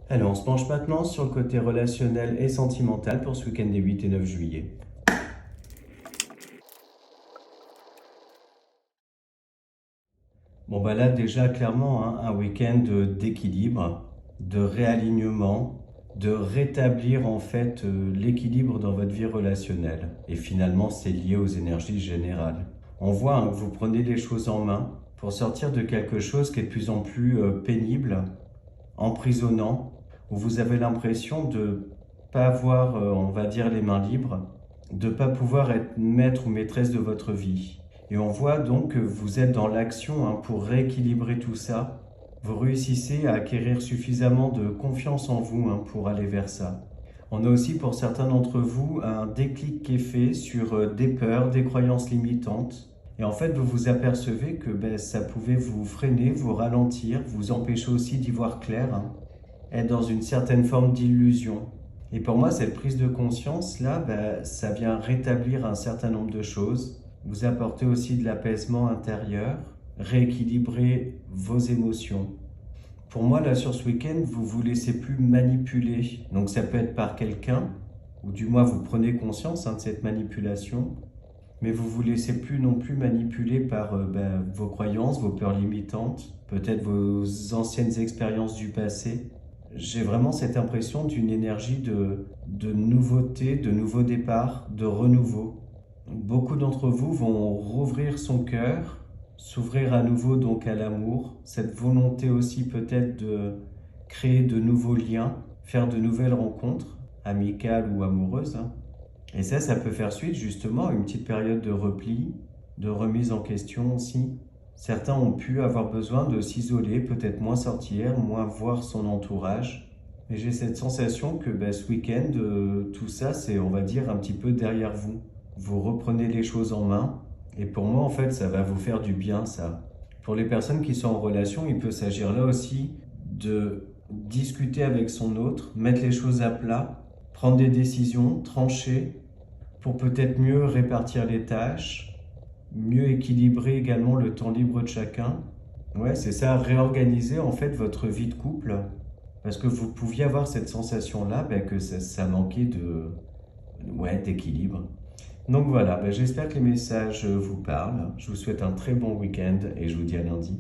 Alors, on se penche maintenant sur le côté relationnel et sentimental pour ce week-end des 8 et 9 juillet. Bon, bah là, déjà, clairement, hein, un week-end d'équilibre, de réalignement, de rétablir en fait l'équilibre dans votre vie relationnelle. Et finalement, c'est lié aux énergies générales. On voit hein, que vous prenez les choses en main pour sortir de quelque chose qui est de plus en plus pénible, emprisonnant, où vous avez l'impression de pas avoir, on va dire, les mains libres, de pas pouvoir être maître ou maîtresse de votre vie. Et on voit donc que vous êtes dans l'action hein, pour rééquilibrer tout ça. Vous réussissez à acquérir suffisamment de confiance en vous hein, pour aller vers ça. On a aussi pour certains d'entre vous un déclic qui est fait sur des peurs, des croyances limitantes. Et en fait, vous vous apercevez que ça pouvait vous freiner, vous ralentir, vous empêcher aussi d'y voir clair, hein, être dans une certaine forme d'illusion. Et pour moi, cette prise de conscience-là, ça vient rétablir un certain nombre de choses, vous apporter aussi de l'apaisement intérieur, rééquilibrer vos émotions. Pour moi, là, sur ce week-end, vous vous laissez plus manipuler. Donc ça peut être par quelqu'un, ou du moins vous prenez conscience hein, de cette manipulation, mais vous vous laissez plus non plus manipuler par vos croyances, vos peurs limitantes, peut-être vos anciennes expériences du passé. J'ai vraiment cette impression d'une énergie de nouveauté, de nouveau départ, de renouveau. Beaucoup d'entre vous vont rouvrir son cœur, s'ouvrir à nouveau donc à l'amour, cette volonté aussi peut-être de créer de nouveaux liens, faire de nouvelles rencontres, amicales ou amoureuses, hein. Et ça peut faire suite justement à une petite période de repli, de remise en question aussi. Certains ont pu avoir besoin de s'isoler, peut-être moins sortir, moins voir son entourage. Mais j'ai cette sensation que ce week-end, tout ça, c'est, on va dire, un petit peu derrière vous. Vous reprenez les choses en main. Et pour moi, en fait, ça va vous faire du bien, ça. Pour les personnes qui sont en relation, il peut s'agir là aussi de discuter avec son autre, mettre les choses à plat, prendre des décisions, trancher, pour peut-être mieux répartir les tâches, mieux équilibrer également le temps libre de chacun. Ouais, c'est ça, réorganiser en fait votre vie de couple. Parce que vous pouviez avoir cette sensation-là que ça manquait ouais, d'équilibre. Donc voilà, j'espère que les messages vous parlent. Je vous souhaite un très bon week-end et je vous dis à lundi.